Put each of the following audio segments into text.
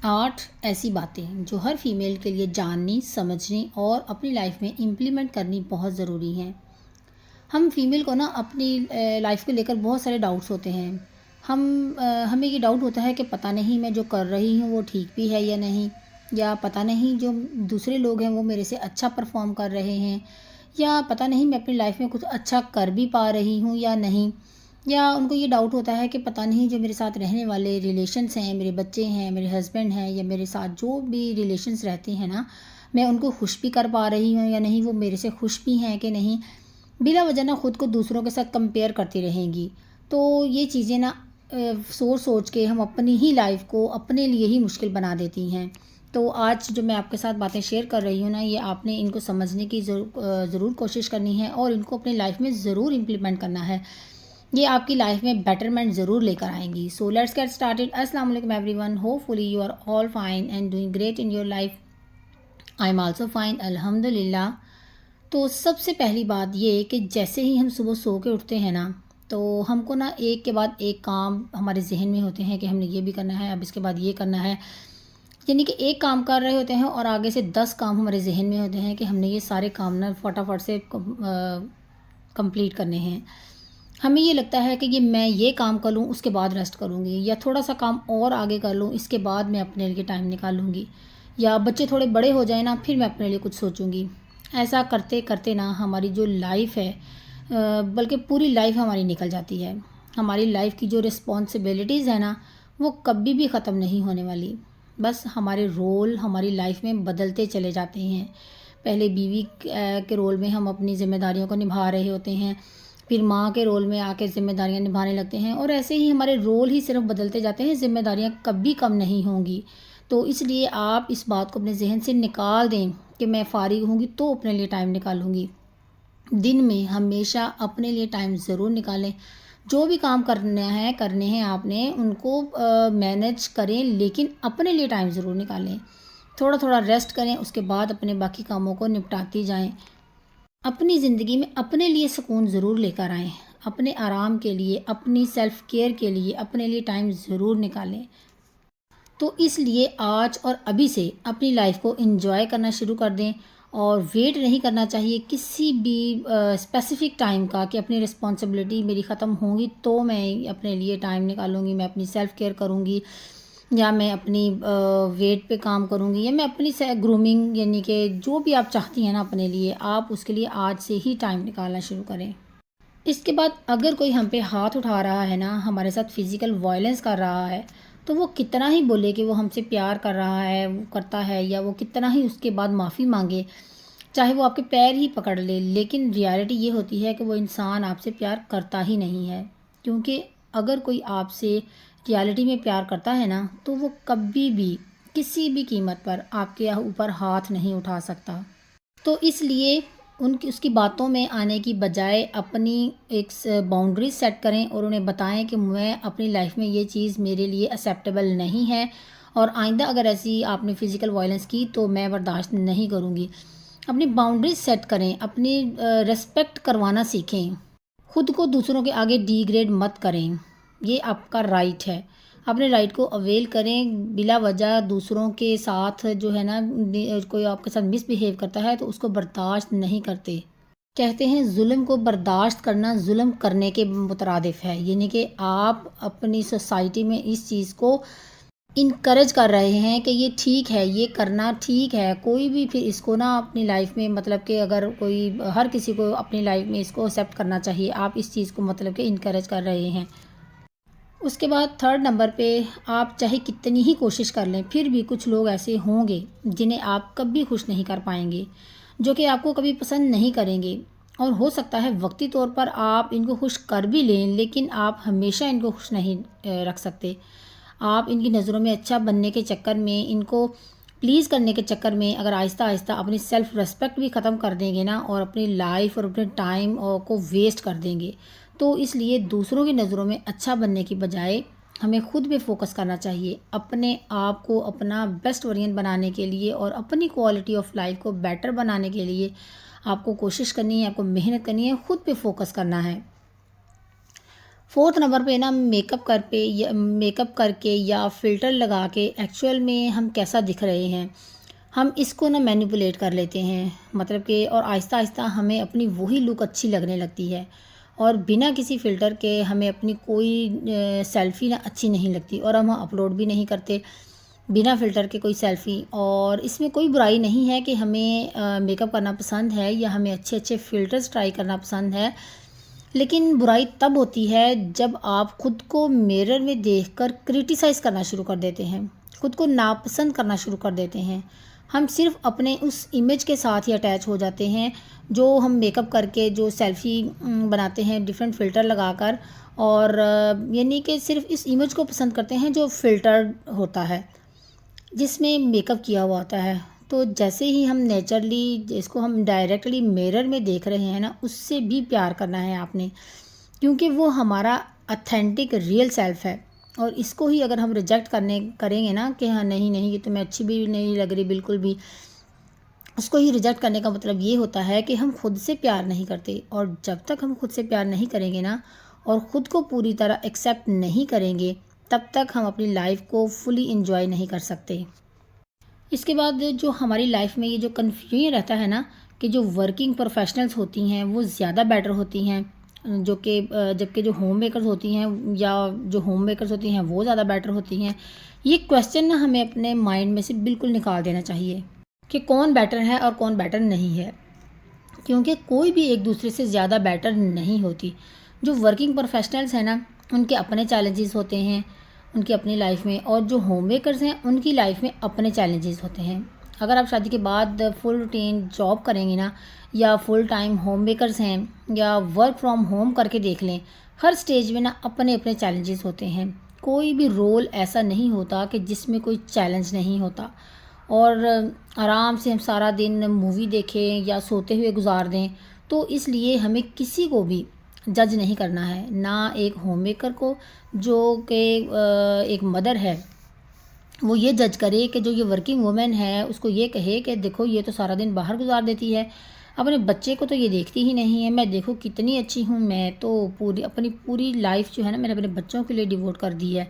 8 ऐसी बातें जो हर फीमेल के लिए जाननी, समझनी और अपनी लाइफ में इम्प्लीमेंट करनी बहुत ज़रूरी हैं। हम फीमेल को ना अपनी लाइफ को लेकर बहुत सारे डाउट्स होते हैं। हमें ये डाउट होता है कि पता नहीं मैं जो कर रही हूँ वो ठीक भी है या नहीं, या पता नहीं जो दूसरे लोग हैं वो मेरे से अच्छा परफॉर्म कर रहे हैं, या पता नहीं मैं अपनी लाइफ में कुछ अच्छा कर भी पा रही हूँ या नहीं। या उनको ये डाउट होता है कि पता नहीं जो मेरे साथ रहने वाले रिलेशन्स हैं, मेरे बच्चे हैं, मेरे हस्बैंड हैं, या मेरे साथ जो भी रिलेशन्स रहते हैं ना, मैं उनको खुश भी कर पा रही हूँ या नहीं, वो मेरे से खुश भी हैं कि नहीं। बिला वजह ना खुद को दूसरों के साथ कंपेयर करती रहेंगी। तो ये चीज़ें ना सोच सोच के हम अपनी ही लाइफ को अपने लिए ही मुश्किल बना देती हैं। तो आज जो मैं आपके साथ बातें शेयर कर रही हूँ ना, ये आपने इनको समझने की ज़रूर कोशिश करनी है और इनको अपनी लाइफ में ज़रूर इम्प्लीमेंट करना है। ये आपकी लाइफ में बेटरमेंट ज़रूर लेकर आएंगी। So let's get started. अस्सलाम वालेकुम everyone, hopefully you are all fine and doing great in your life. I am also fine, अल्हम्दुलिल्लाह। तो सबसे पहली बात ये कि जैसे ही हम सुबह सो के उठते हैं ना, तो हमको ना एक के बाद एक काम हमारे जहन में होते हैं कि हमने ये भी करना है, अब इसके बाद ये करना है। यानी कि एक काम कर रहे होते हैं और आगे से 10 काम हमारे जहन में होते हैं कि हमने ये सारे काम ना फटाफट से कंप्लीट करने हैं। हमें ये लगता है कि मैं ये काम कर लूँ उसके बाद रेस्ट करूँगी, या थोड़ा सा काम और आगे कर लूँ इसके बाद मैं अपने लिए टाइम निकालूँगी, या बच्चे थोड़े बड़े हो जाए ना फिर मैं अपने लिए कुछ सोचूँगी। ऐसा करते करते ना हमारी जो लाइफ है, बल्कि पूरी लाइफ हमारी निकल जाती है। हमारी लाइफ की जो रिस्पॉन्सिबिलिटीज़ है ना, वो कभी भी ख़त्म नहीं होने वाली। बस हमारे रोल हमारी लाइफ में बदलते चले जाते हैं। पहले बीवी के रोल में हम अपनी ज़िम्मेदारियों को निभा रहे होते हैं, फिर माँ के रोल में आके ज़िम्मेदारियाँ निभाने लगते हैं, और ऐसे ही हमारे रोल ही सिर्फ बदलते जाते हैं, ज़िम्मेदारियाँ कभी कम नहीं होंगी। तो इसलिए आप इस बात को अपने जहन से निकाल दें कि मैं फ़ारिग होंगी तो अपने लिए टाइम निकालूंगी। दिन में हमेशा अपने लिए टाइम ज़रूर निकालें। जो भी काम करने हैं आपने उनको मैनेज करें, लेकिन अपने लिए टाइम ज़रूर निकालें। थोड़ा थोड़ा रेस्ट करें, उसके बाद अपने बाकी कामों को निपटाती जाएं। अपनी ज़िंदगी में अपने लिए सुकून ज़रूर लेकर आएँ। अपने आराम के लिए, अपनी सेल्फ़ केयर के लिए अपने लिए टाइम ज़रूर निकालें। तो इसलिए आज और अभी से अपनी लाइफ को एंजॉय करना शुरू कर दें, और वेट नहीं करना चाहिए किसी भी स्पेसिफ़िक टाइम का कि अपनी रिस्पॉन्सिबिलिटी मेरी ख़त्म होंगी तो मैं अपने लिए टाइम निकालूंगी, मैं अपनी सेल्फ़ केयर करूंगी, या मैं अपनी वेट पे काम करूंगी, या मैं अपनी ग्रूमिंग, यानी कि जो भी आप चाहती हैं ना अपने लिए, आप उसके लिए आज से ही टाइम निकालना शुरू करें। इसके बाद अगर कोई हम पे हाथ उठा रहा है ना, हमारे साथ फिज़िकल वायलेंस कर रहा है, तो वो कितना ही बोले कि वो हमसे प्यार कर रहा है, वो करता है, या वो कितना ही उसके बाद माफ़ी मांगे, चाहे वो आपके पैर ही पकड़ ले, लेकिन रियलिटी ये होती है कि वो इंसान आपसे प्यार करता ही नहीं है। क्योंकि अगर कोई आपसे रियलिटी में प्यार करता है ना, तो वो कभी भी किसी भी कीमत पर आपके ऊपर हाथ नहीं उठा सकता। तो इसलिए उनकी उसकी बातों में आने की बजाय अपनी एक बाउंड्रीज सेट करें और उन्हें बताएं कि मैं अपनी लाइफ में ये चीज़ मेरे लिए एक्सेप्टेबल नहीं है, और आइंदा अगर ऐसी आपने फ़िज़िकल वायलेंस की तो मैं बर्दाश्त नहीं करूँगी। अपनी बाउंड्रीज सेट करें, अपनी रिस्पेक्ट करवाना सीखें। खुद को दूसरों के आगे डिग्रेड मत करें, ये आपका राइट है। अपने राइट को अवेल करें। बिला वजह दूसरों के साथ जो है ना, कोई आपके साथ मिसबिहेव करता है तो उसको बर्दाश्त नहीं करते। कहते हैं जुल्म को बर्दाश्त करना जुल्म करने के मुतरादिफ है, यानी कि आप अपनी सोसाइटी में इस चीज़ को इनकरेज कर रहे हैं कि ये ठीक है, ये करना ठीक है। कोई भी फिर इसको ना अपनी लाइफ में, मतलब कि अगर कोई, हर किसी को अपनी लाइफ में इसको एक्सेप्ट करना चाहिए, आप इस चीज़ को मतलब कि इनकरेज कर रहे हैं। उसके बाद थर्ड नंबर पे, आप चाहे कितनी ही कोशिश कर लें फिर भी कुछ लोग ऐसे होंगे जिन्हें आप कभी खुश नहीं कर पाएंगे, जो कि आपको कभी पसंद नहीं करेंगे, और हो सकता है वक्ती तौर पर आप इनको खुश कर भी लें, लेकिन आप हमेशा इनको खुश नहीं रख सकते। आप इनकी नज़रों में अच्छा बनने के चक्कर में, इनको प्लीज़ करने के चक्कर में अगर आहिस्ता आहिस्ता अपनी सेल्फ़ रिस्पेक्ट भी ख़त्म कर देंगे ना, और अपनी लाइफ और अपने टाइम को वेस्ट कर देंगे, तो इसलिए दूसरों की नज़रों में अच्छा बनने की बजाय हमें खुद पे फोकस करना चाहिए। अपने आप को अपना बेस्ट वर्जन बनाने के लिए और अपनी क्वालिटी ऑफ लाइफ को बेटर बनाने के लिए आपको कोशिश करनी है, आपको मेहनत करनी है, खुद पे फोकस करना है। 4th नंबर पे ना मेकअप करके या फ़िल्टर लगा के एक्चुअल में हम कैसा दिख रहे हैं, हम इसको ना मैनिपुलेट कर लेते हैं। मतलब कि और आहिस्ता-आहिस्ता हमें अपनी वही लुक अच्छी लगने लगती है और बिना किसी फ़िल्टर के हमें अपनी कोई सेल्फ़ी ना अच्छी नहीं लगती और हम अपलोड भी नहीं करते बिना फ़िल्टर के कोई सेल्फ़ी। और इसमें कोई बुराई नहीं है कि हमें मेकअप करना पसंद है या हमें अच्छे-अच्छे फ़िल्टर्स ट्राई करना पसंद है। लेकिन बुराई तब होती है जब आप खुद को मिरर में देखकर क्रिटिसाइज़ करना शुरू कर देते हैं, खुद को नापसंद करना शुरू कर देते हैं। हम सिर्फ़ अपने उस इमेज के साथ ही अटैच हो जाते हैं, जो हम मेकअप करके जो सेल्फ़ी बनाते हैं डिफ़रेंट फ़िल्टर लगाकर और यानी कि सिर्फ़ इस इमेज को पसंद करते हैं जो फ़िल्टर्ड होता है, जिसमें मेकअप किया हुआ होता है। तो जैसे ही हम नेचुरली जिसको हम डायरेक्टली मिरर में देख रहे हैं ना, उससे भी प्यार करना है आपने, क्योंकि वो हमारा ऑथेंटिक रियल सेल्फ है। और इसको ही अगर हम रिजेक्ट करेंगे ना कि हाँ नहीं नहीं ये तो मैं अच्छी भी नहीं लग रही बिल्कुल भी, उसको ही रिजेक्ट करने का मतलब ये होता है कि हम खुद से प्यार नहीं करते। और जब तक हम खुद से प्यार नहीं करेंगे ना और ख़ुद को पूरी तरह एक्सेप्ट नहीं करेंगे, तब तक हम अपनी लाइफ को फुली इंजॉय नहीं कर सकते। इसके बाद जो हमारी लाइफ में ये जो कन्फ्यूजन रहता है ना कि जो वर्किंग प्रोफेशनल्स होती हैं वो ज़्यादा बेटर होती हैं, जो कि जबकि जो होम मेकर्स होती हैं या जो होम मेकर्स होती हैं वो ज़्यादा बेटर होती हैं। ये क्वेश्चन ना हमें अपने माइंड में से बिल्कुल निकाल देना चाहिए कि कौन बेटर है और कौन बेटर नहीं है, क्योंकि कोई भी एक दूसरे से ज़्यादा बेटर नहीं होती। जो वर्किंग प्रोफेशनल्स हैं ना, उनके अपने चैलेंजेस होते हैं उनकी अपनी लाइफ में, और जो होम मेकर्स हैं उनकी लाइफ में अपने चैलेंजेस होते हैं। अगर आप शादी के बाद फुल रूटीन जॉब करेंगे ना, या फुल टाइम होम मेकर्स हैं या वर्क फ्रॉम होम करके देख लें, हर स्टेज में ना अपने अपने चैलेंजेस होते हैं। कोई भी रोल ऐसा नहीं होता कि जिसमें कोई चैलेंज नहीं होता। और आराम से हम सारा दिन मूवी देखें या सोते हुए गुजार दें, तो इसलिए हमें किसी को भी जज नहीं करना है, ना एक होम मेकर को जो कि एक मदर है वो ये जज करे कि जो ये वर्किंग वुमेन है उसको ये कहे कि देखो ये तो सारा दिन बाहर गुजार देती है, अपने बच्चे को तो ये देखती ही नहीं है, मैं देखो कितनी अच्छी हूँ, मैं तो अपनी पूरी लाइफ जो है ना मैंने अपने बच्चों के लिए डिवोट कर दी है।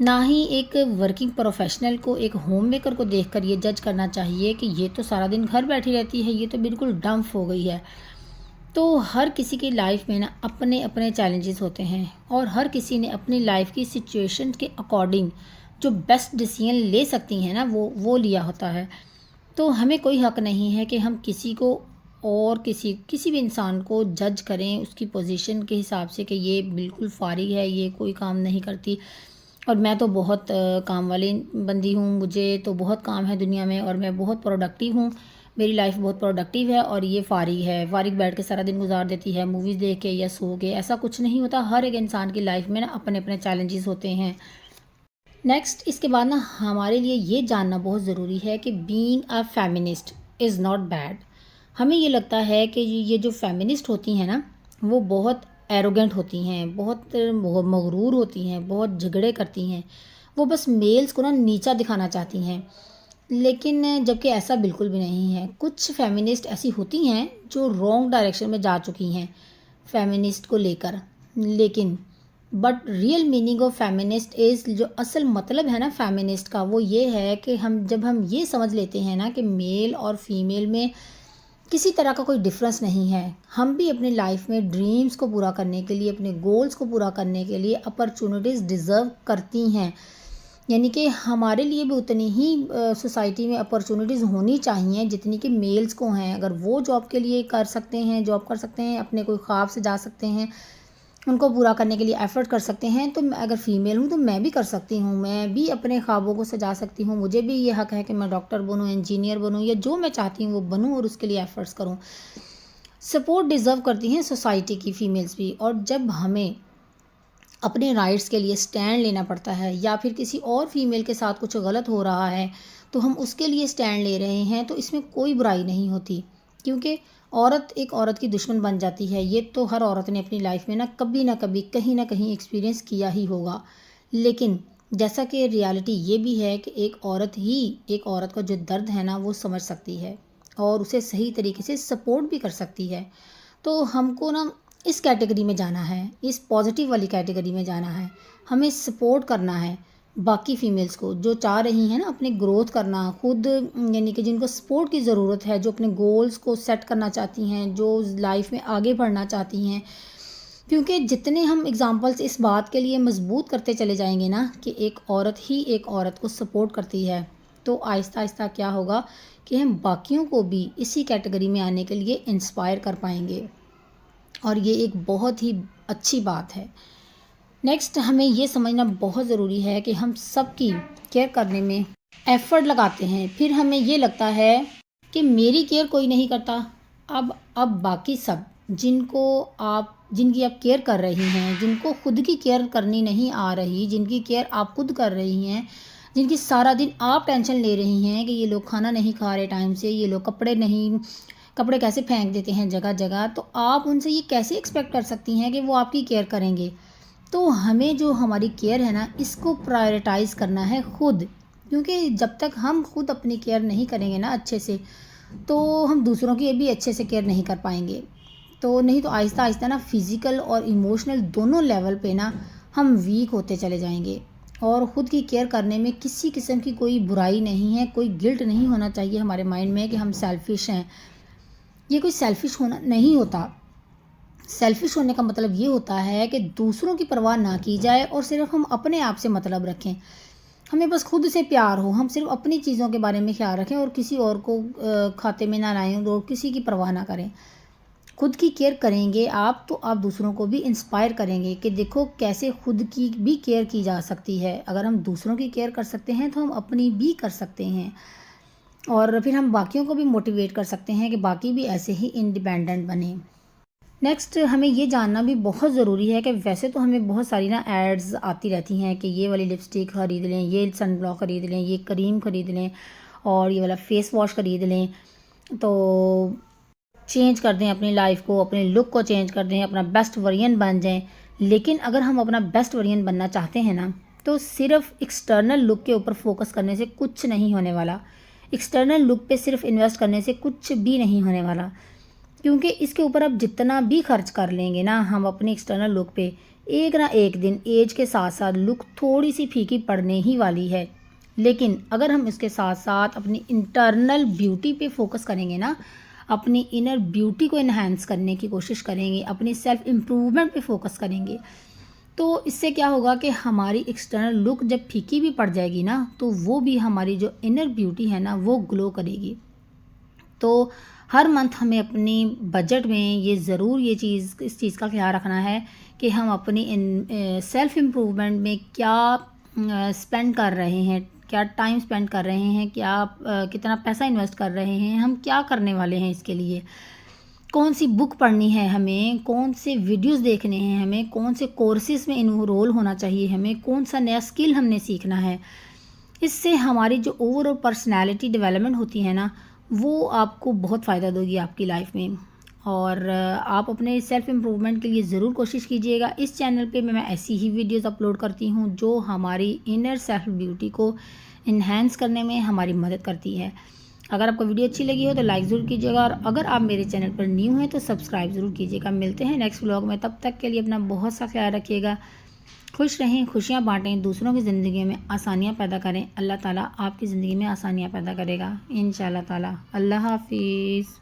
ना ही एक वर्किंग प्रोफेशनल को एक होम मेकर को देखकर ये जज करना चाहिए कि ये तो सारा दिन घर बैठी रहती है, ये तो बिल्कुल डंफ हो गई है। तो हर किसी की लाइफ में ना अपने अपने चैलेंजेस होते हैं और हर किसी ने अपनी लाइफ की सिचुएशन के अकॉर्डिंग जो बेस्ट डिसीजन ले सकती हैं ना वो लिया होता है। तो हमें कोई हक नहीं है कि हम किसी को और किसी भी इंसान को जज करें उसकी पोजीशन के हिसाब से कि ये बिल्कुल फारिग है, ये कोई काम नहीं करती और मैं तो बहुत काम वाली बंदी हूँ, मुझे तो बहुत काम है दुनिया में और मैं बहुत प्रोडक्टिव हूँ, मेरी लाइफ बहुत प्रोडक्टिव है और ये फारिग बैठ के सारा दिन गुजार देती है मूवीज़ देख के या सो के। ऐसा कुछ नहीं होता। हर एक इंसान की लाइफ में ना अपने अपने चैलेंजेस होते हैं। नेक्स्ट इसके बाद ना हमारे लिए ये जानना बहुत ज़रूरी है कि being a feminist is not bad. हमें ये लगता है कि ये जो फेमिनिस्ट होती हैं ना वो बहुत एरोगेंट होती हैं, बहुत मगरूर होती हैं, बहुत झगड़े करती हैं, वो बस मेल्स को ना नीचा दिखाना चाहती हैं। लेकिन जबकि ऐसा बिल्कुल भी नहीं है। कुछ फेमिनिस्ट ऐसी होती हैं जो रॉन्ग डायरेक्शन में जा चुकी हैं फेमिनिस्ट को लेकर, लेकिन but real meaning of feminist is, जो असल मतलब है ना फेमिनिस्ट का, वो ये है कि जब हम ये समझ लेते हैं ना कि मेल और फीमेल में किसी तरह का कोई डिफरेंस नहीं है, हम भी अपनी लाइफ में ड्रीम्स को पूरा करने के लिए, अपने गोल्स को पूरा करने के लिए अपॉर्चुनिटीज़ डिज़र्व करती हैं। यानी कि हमारे लिए भी उतनी ही सोसाइटी में अपॉर्चुनिटीज़ होनी चाहिए जितनी कि मेल्स को हैं। अगर वो जॉब के लिए जॉब कर सकते हैं, अपने कोई ख्वाब से जा सकते हैं, उनको पूरा करने के लिए एफ़र्ट कर सकते हैं, तो अगर फ़ीमेल हूँ तो मैं भी कर सकती हूँ, मैं भी अपने ख्वाबों को सजा सकती हूँ। मुझे भी ये हक़ है कि मैं डॉक्टर बनूँ, इंजीनियर बनूँ या जो मैं चाहती हूँ वो बनूँ और उसके लिए एफ़र्ट्स करूँ। सपोर्ट डिज़र्व करती हैं सोसाइटी की फ़ीमेल्स भी। और जब हमें अपने राइट्स के लिए स्टैंड लेना पड़ता है या फिर किसी और फीमेल के साथ कुछ गलत हो रहा है तो हम उसके लिए स्टैंड ले रहे हैं, तो इसमें कोई बुराई नहीं होती, क्योंकि औरत एक औरत की दुश्मन बन जाती है। ये तो हर औरत ने अपनी लाइफ में ना कभी कहीं ना कहीं एक्सपीरियंस किया ही होगा। लेकिन जैसा कि रियलिटी ये भी है कि एक औरत का जो दर्द है ना वो समझ सकती है और उसे सही तरीके से सपोर्ट भी कर सकती है। तो हमको ना इस कैटेगरी में जाना है, इस पॉजिटिव वाली कैटेगरी में जाना है। हमें सपोर्ट करना है बाकी फ़ीमेल्स को जो चाह रही हैं ना अपनी ग्रोथ करना, खुद यानी कि जिनको सपोर्ट की ज़रूरत है, जो अपने गोल्स को सेट करना चाहती हैं, जो लाइफ में आगे बढ़ना चाहती हैं। क्योंकि जितने हम एग्ज़ाम्पल्स इस बात के लिए मजबूत करते चले जाएंगे ना कि एक औरत ही एक औरत को सपोर्ट करती है, तो आहिस्ता आहिस्ता क्या होगा कि हम बाकियों को भी इसी कैटेगरी में आने के लिए इंस्पायर कर पाएंगे, और ये एक बहुत ही अच्छी बात है। नेक्स्ट हमें ये समझना बहुत ज़रूरी है कि हम सबकी केयर करने में एफ़र्ट लगाते हैं, फिर हमें ये लगता है कि मेरी केयर कोई नहीं करता। अब बाकी सब जिनकी आप केयर कर रही हैं, जिनको खुद की केयर करनी नहीं आ रही, जिनकी केयर आप खुद कर रही हैं, जिनकी सारा दिन आप टेंशन ले रही हैं कि ये लोग खाना नहीं खा रहे टाइम से, ये लोग कपड़े कैसे फेंक देते हैं जगह जगह, तो आप उनसे ये कैसे एक्सपेक्ट कर सकती हैं कि वो आपकी केयर करेंगे। तो हमें जो हमारी केयर है ना, इसको प्रायोरिटाइज़ करना है खुद, क्योंकि जब तक हम खुद अपनी केयर नहीं करेंगे ना अच्छे से, तो हम दूसरों की भी अच्छे से केयर नहीं कर पाएंगे। तो नहीं तो आहिस्ता आहिस्ता ना फिज़िकल और इमोशनल दोनों लेवल पे ना हम वीक होते चले जाएंगे। और ख़ुद की केयर करने में किसी किस्म की कोई बुराई नहीं है, कोई गिल्ट नहीं होना चाहिए हमारे माइंड में कि हम सेल्फ़िश हैं। ये कोई सेल्फ़िश होना नहीं होता। सेल्फ़िश होने का मतलब ये होता है कि दूसरों की परवाह ना की जाए और सिर्फ हम अपने आप से मतलब रखें। हमें बस खुद से प्यार हो, हम सिर्फ अपनी चीज़ों के बारे में ख्याल रखें और किसी और को खाते में ना लाएं और किसी की परवाह ना करें। खुद की केयर करेंगे आप तो आप दूसरों को भी इंस्पायर करेंगे कि देखो कैसे खुद की भी केयर की जा सकती है। अगर हम दूसरों की केयर कर सकते हैं तो हम अपनी भी कर सकते हैं, और फिर हम बाकियों को भी मोटिवेट कर सकते हैं कि बाकी भी ऐसे ही इंडिपेंडेंट बने। नेक्स्ट हमें ये जानना भी बहुत ज़रूरी है कि वैसे तो हमें बहुत सारी ना एड्स आती रहती हैं कि ये वाली लिपस्टिक ख़रीद लें, ये सन ब्लॉक ख़रीद लें, ये क्रीम ख़रीद लें और ये वाला फेस वॉश ख़रीद लें, तो चेंज कर दें अपनी लाइफ को, अपने लुक को चेंज कर दें, अपना बेस्ट वर्जन बन जाएं। लेकिन अगर हम अपना बेस्ट वर्जन बनना चाहते हैं ना, तो सिर्फ एक्सटर्नल लुक के ऊपर फोकस करने से कुछ नहीं होने वाला। एक्सटर्नल लुक पे सिर्फ इन्वेस्ट करने से कुछ भी नहीं होने वाला, क्योंकि इसके ऊपर आप जितना भी खर्च कर लेंगे ना हम अपने एक्सटर्नल लुक पे, एक ना एक दिन एज के साथ साथ लुक थोड़ी सी फीकी पड़ने ही वाली है। लेकिन अगर हम इसके साथ साथ अपनी इंटरनल ब्यूटी पे फोकस करेंगे ना, अपनी इनर ब्यूटी को इन्हांस करने की कोशिश करेंगे, अपनी सेल्फ इम्प्रूवमेंट पे फोकस करेंगे, तो इससे क्या होगा कि हमारी एक्सटर्नल लुक जब फीकी भी पड़ जाएगी ना, तो वो भी हमारी जो इनर ब्यूटी है ना वो ग्लो करेगी। तो हर मंथ हमें अपनी बजट में ये ज़रूर इस चीज़ का ख्याल रखना है कि हम अपनी सेल्फ़ इम्प्रूवमेंट में क्या स्पेंड कर रहे हैं, क्या टाइम स्पेंड कर रहे हैं, कितना पैसा इन्वेस्ट कर रहे हैं, हम क्या करने वाले हैं इसके लिए, कौन सी बुक पढ़नी है हमें, कौन से वीडियोस देखने हैं हमें, कौन से कोर्सेज़ में इनरोल होना चाहिए हमें, कौन सा नया स्किल हमने सीखना है। इससे हमारी जो ओवरऑल पर्सनैलिटी डेवलपमेंट होती है ना, वो आपको बहुत फ़ायदा देगी आपकी लाइफ में। और आप अपने सेल्फ़ इम्प्रूवमेंट के लिए ज़रूर कोशिश कीजिएगा। इस चैनल पे मैं ऐसी ही वीडियोस अपलोड करती हूँ जो हमारी इनर सेल्फ ब्यूटी को इन्हांस करने में हमारी मदद करती है। अगर आपको वीडियो अच्छी लगी हो तो लाइक ज़रूर कीजिएगा, और अगर आप मेरे चैनल पर न्यू हैं तो सब्सक्राइब ज़रूर कीजिएगा। मिलते हैं नेक्स्ट व्लॉग में, तब तक के लिए अपना बहुत सा ख्याल रखिएगा। खुश रहें, खुशियाँ बाँटें, दूसरों की ज़िंदगी में आसानियाँ पैदा करें। अल्लाह ताला आपकी ज़िंदगी में आसानियाँ पैदा करेगा इंशाअल्लाह ताला। अल्लाह हाफ़िज़।